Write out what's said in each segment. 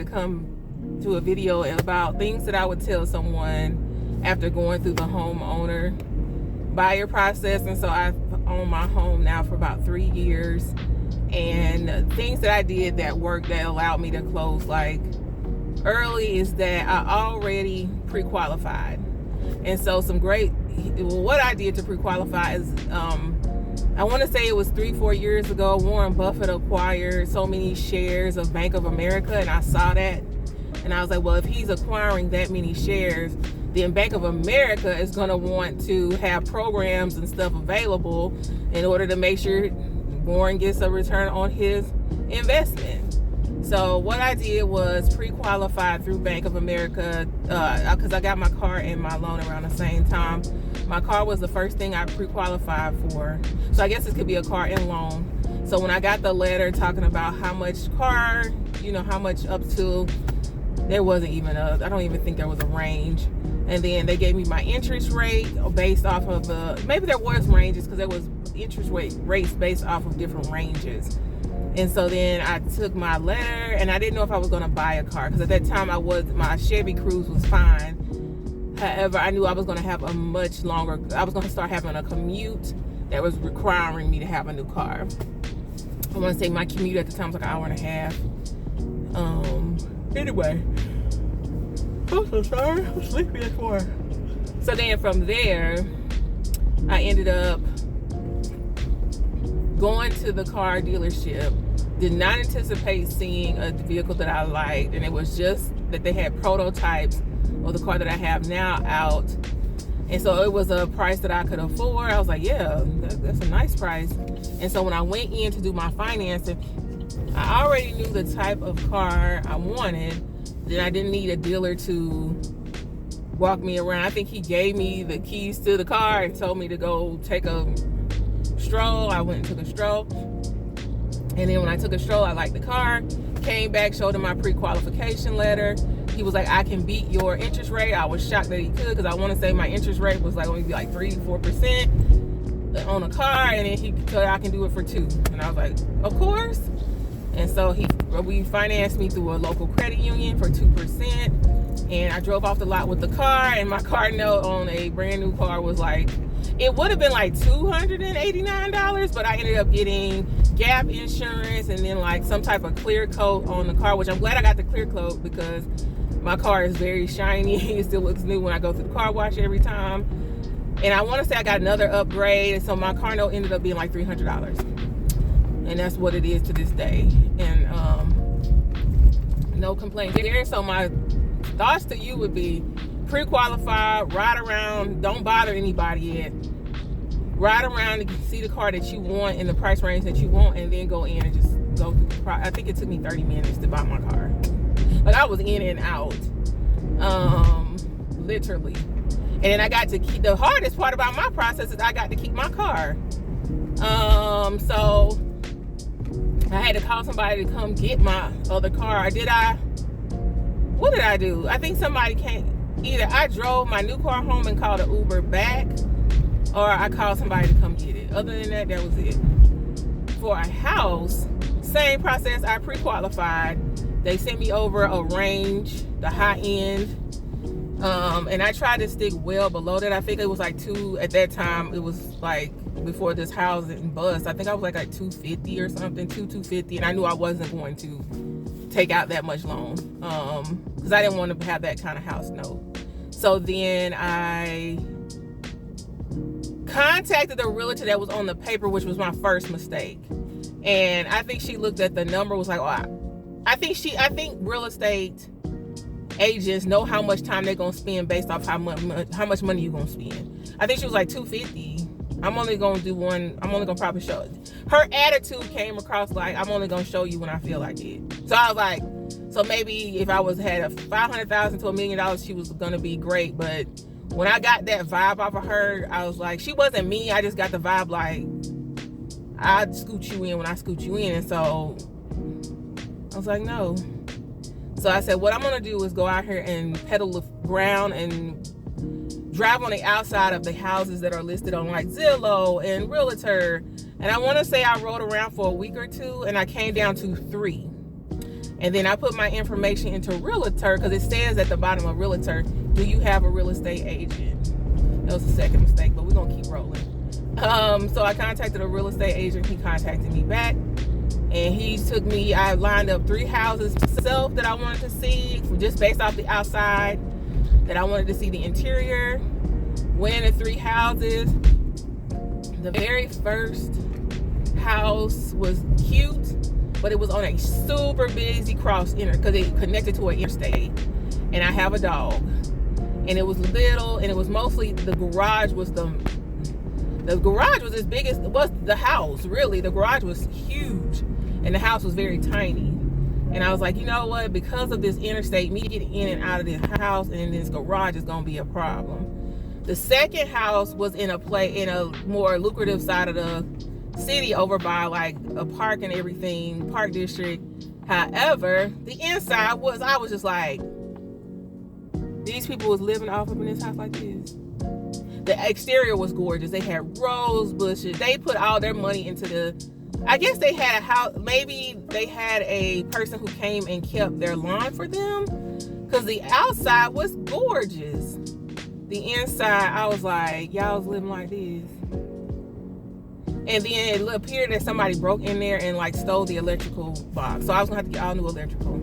come to a video about things that I would tell someone after going through the homeowner buyer process. And so I've owned my home now for about 3 years, and things that I did that worked that allowed me to close like early is that I already pre-qualified. And so what I did to pre-qualify is I want to say it was 3-4 years ago, Warren Buffett acquired so many shares of Bank of America, and I saw that, and I was like, well, if he's acquiring that many shares, then Bank of America is going to want to have programs and stuff available in order to make sure Warren gets a return on his investment. So what I did was pre-qualified through Bank of America because I got my car and my loan around the same time. My car was the first thing I pre-qualified for. So I guess this could be a car and loan. So when I got the letter talking about how much car, how much up to, there wasn't even I don't even think there was a range. And then they gave me my interest rate based off of maybe there was ranges because there was interest rates based off of different ranges. And so then I took my letter, and I didn't know if I was going to buy a car because at that time my Chevy Cruze was fine. However, I knew I was going to have I was going to start having a commute that was requiring me to have a new car. I want to say my commute at the time was like an hour and a half. Anyway, I'm so sorry. I'm sleepy as far. So then from there, I ended up going to the car dealership. Did not anticipate seeing a vehicle that I liked, and it was just that they had prototypes of the car that I have now out, and so it was a price that I could afford. I was like, yeah, that's a nice price. And so when I went in to do my financing, I already knew the type of car I wanted. Then I didn't need a dealer to walk me around. I think he gave me the keys to the car and told me to go take a stroll. I went and took a stroll, and then when I took a stroll, I liked the car, came back, showed him my pre-qualification letter. He was like, I can beat your interest rate. I was shocked that he could, because I want to say my interest rate was like only be like 3-4% on a car, and then he told I can do it for 2%. And I was like, of course. And so we financed me through a local credit union for 2%, and I drove off the lot with the car, and my car note on a brand new car was like, it would have been like $289, but I ended up getting gap insurance and then like some type of clear coat on the car, which I'm glad I got the clear coat because my car is very shiny. It still looks new when I go through the car wash every time. And I want to say I got another upgrade, and so my car note ended up being like $300. And that's what it is to this day. And no complaints there. So my thoughts to you would be pre-qualify, ride around, don't bother anybody yet. Ride around and see the car that you want in the price range that you want, and then go in and just go through the I think it took me 30 minutes to buy my car. Like, I was in and out. Literally. And then I got to keep, the hardest part about my process is I got to keep my car. So I had to call somebody to come get my other car. What did I do? I think somebody came. Either I drove my new car home and called an Uber back, or I called somebody to come get it. Other than that was it. For a house, same process. I pre-qualified. They sent me over a range, the high end, and I tried to stick well below that. I think it was like at that time, it was like before this housing bust, I think I was like 250 or something, 250, and I knew I wasn't going to take out that much loan because I didn't want to have that kind of house note. So then I contacted the realtor that was on the paper, which was my first mistake. And I think she looked at the number, was like, oh, I think real estate agents know how much time they're gonna spend based off how much money you're gonna spend. I think she was like 250. I'm only gonna probably show it. Her attitude came across like, I'm only gonna show you when I feel like it. So I was like, so maybe if I had a $500,000 to $1 million, she was gonna be great. But when I got that vibe off of her, I was like, she wasn't me. I just got the vibe like, I'd scoot you in when I scoot you in. And so I was like, no. So I said, what I'm gonna do is go out here and pedal the ground and drive on the outside of the houses that are listed on like Zillow and Realtor. And I want to say I rode around for a week or two, and I came down to 3. And then I put my information into realtor, because it says at the bottom of realtor, do you have a real estate agent? That was the second mistake, but we're gonna keep rolling. So I contacted a real estate agent. He contacted me back, and he took me, I lined up 3 houses myself that I wanted to see, just based off the outside, that I wanted to see the interior. Went in 3 houses. The very first house was cute, but it was on a super busy cross because it connected to an interstate. And I have a dog. And it was little, and it was mostly, the garage was as big as it was the house, really. The garage was huge, and the house was very tiny. And I was like, you know what? Because of this interstate, me getting in and out of this house and this garage is going to be a problem. The second house was in a more lucrative side of the city, over by like a park and everything, park district. However, the inside was, I was just like, these people was living off up in this house like this. The exterior was gorgeous. They had rose bushes. They put all their money into I guess they had a house, maybe they had a person who came and kept their lawn for them, because the outside was gorgeous. The inside, I was like, y'all was living like this. And then it appeared that somebody broke in there and like stole the electrical box. So I was gonna have to get all new electrical.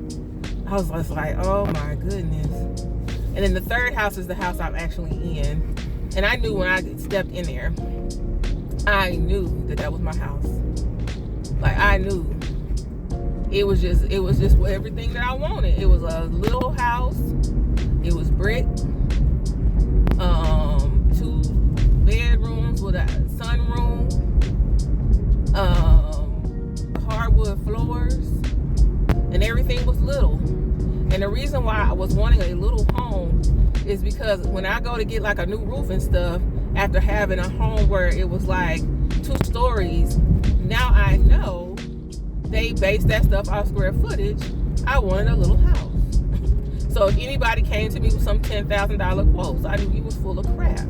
I was just like, oh my goodness. And then the third house is the house I'm actually in. And I knew when I stepped in there, I knew that was my house. Like, I knew. It was just everything that I wanted. It was a little house. It was brick. 2 bedrooms with a sunroom. Hardwood floors. And everything was little. And the reason why I was wanting a little home is because when I go to get like a new roof and stuff, after having a home where it was like 2 stories, now I know they base that stuff off square footage. I wanted a little house. So if anybody came to me with some $10,000 quotes, I knew he was full of crap.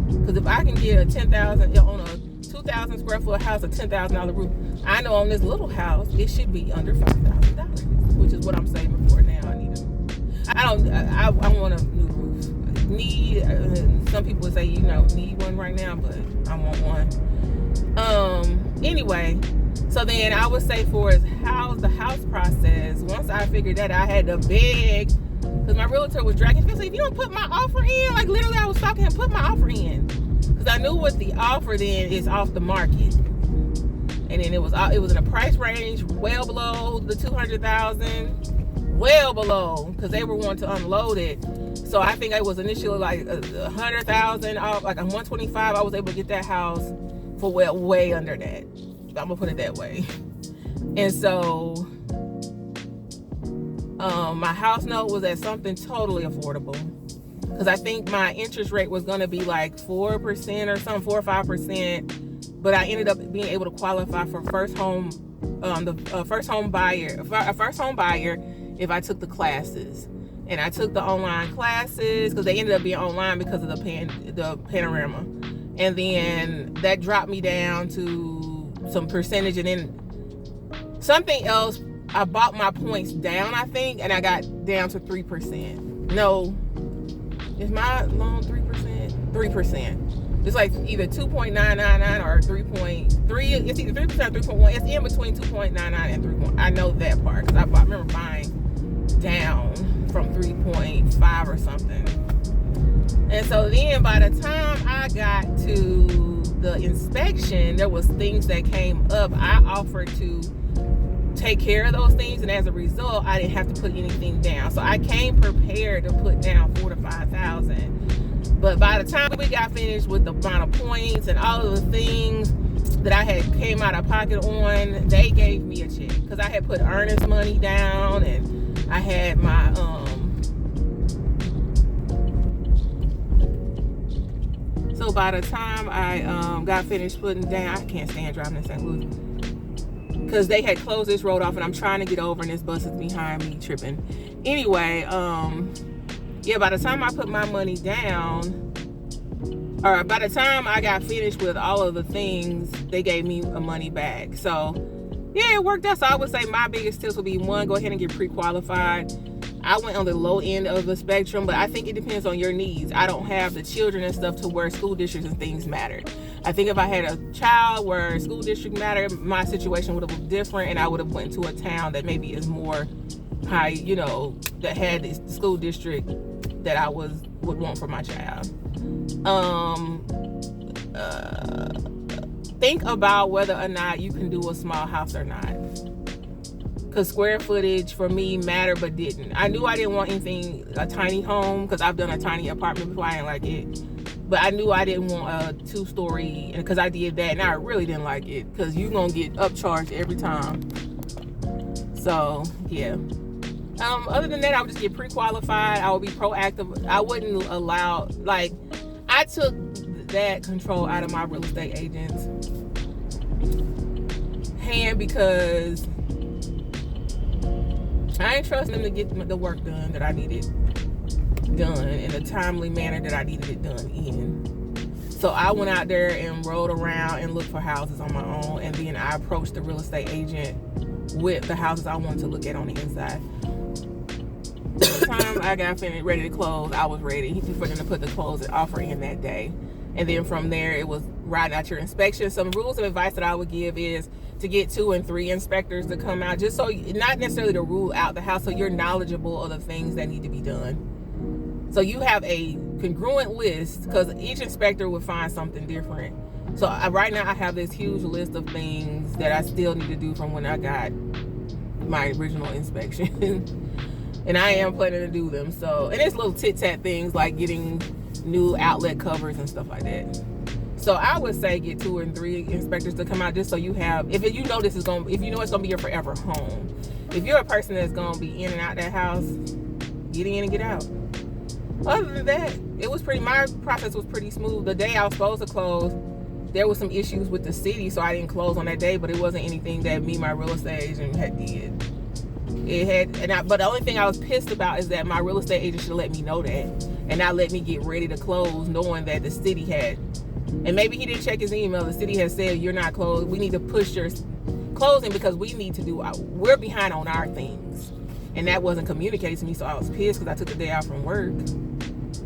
Because if I can get a $10,000 on a 2,000 square foot house, a $10,000 roof, I know on this little house it should be under $5,000, which is what I'm saving for now. I want a new roof. Some people would say need one right now, but I want one. Anyway, so then I would say for the house process, once I figured that, I had to beg, because my realtor was dragging. She said, if you don't put my offer in, like literally I was talking to him, put my offer in, because I knew what the offer then is off the market. And then it was in a price range well below the $200,000. Well below, because they were wanting to unload it. So I think I was initially like $100,000 off, like $125,000. I was able to get that house for way under that. I'm gonna put it that way. And so my house note was at something totally affordable, because I think my interest rate was gonna be like 4% or something, 4 or 5%. But I ended up being able to qualify for first home buyer if I took the classes. And I took the online classes because they ended up being online because of the panorama. And then that dropped me down to some percentage, and then something else, I bought my points down, I think, and I got down to 3%. No, is my loan 3%? 3%. It's like either 2.999 or 3.3. It's either 3% or 3.1. It's in between 2.99 and 3. I know that part because I remember buying down from 3.5 or something. And so then by the time I got to the inspection, there was things that came up. I offered to take care of those things, and as a result, I didn't have to put anything down. So I came prepared to put down $4,000 to $5,000. But by the time we got finished with the amount of points and all of the things that I had came out of pocket on, they gave me a check, because I had put earnest money down, and I had my so by the time I got finished putting down, I can't stand driving in St. Louis, because they had closed this road off, and I'm trying to get over, and this bus is behind me tripping. Anyway, yeah, by the time I put my money down, or by the time I got finished with all of the things, they gave me money back. So yeah, it worked out. So I would say my biggest tips would be, one, go ahead and get pre-qualified. I went on the low end of the spectrum, but I think it depends on your needs. I don't have the children and stuff to where school districts and things matter. I think if I had a child where school district mattered, my situation would have been different, and I would have went to a town that maybe is more high, you know, that had the school district that I would want for my child. Think about whether or not you can do a small house or not. Because square footage for me mattered but didn't. I knew I didn't want anything, a tiny home, because I've done a tiny apartment before. I didn't like it. But I knew I didn't want a 2-story, because I did that and I really didn't like it, because you're going to get upcharged every time. So, yeah. Other than that, I would just get pre-qualified. I would be proactive. I wouldn't allow, like, I took that control out of my real estate agent's hand, because I ain't trusting them to get the work done that I needed done in a timely manner that I needed it done in. So I went out there and rode around and looked for houses on my own, and then I approached the real estate agent with the houses I wanted to look at on the inside. The time I got finished, ready to close, I was ready for them to put the closing offer in that day. And then from there, it was riding out your inspection. Some rules of advice that I would give is to get 2 and 3 inspectors to come out, just so, not necessarily to rule out the house, so you're knowledgeable of the things that need to be done. So you have a congruent list, because each inspector would find something different. So right now I have this huge list of things that I still need to do from when I got my original inspection. And I am planning to do them. So, and it's little tit-tat things like getting new outlet covers and stuff like that. So I would say get 2 and 3 inspectors to come out, just so you have, if you know it's gonna be your forever home. If you're a person that's gonna be in and out that house, get in and get out. Other than that, my process was pretty smooth. The day I was supposed to close, there was some issues with the city, so I didn't close on that day, but it wasn't anything that me, my real estate agent, did. But the only thing I was pissed about is that my real estate agent should have let me know that, and not let me get ready to close knowing that the city had, and maybe he didn't check his email, the city had said, you're not closed, we need to push your closing because we need to we're behind on our things. And that wasn't communicated to me, so I was pissed because I took the day out from work.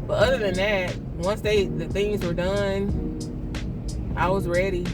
But other than that, once the things were done, I was ready.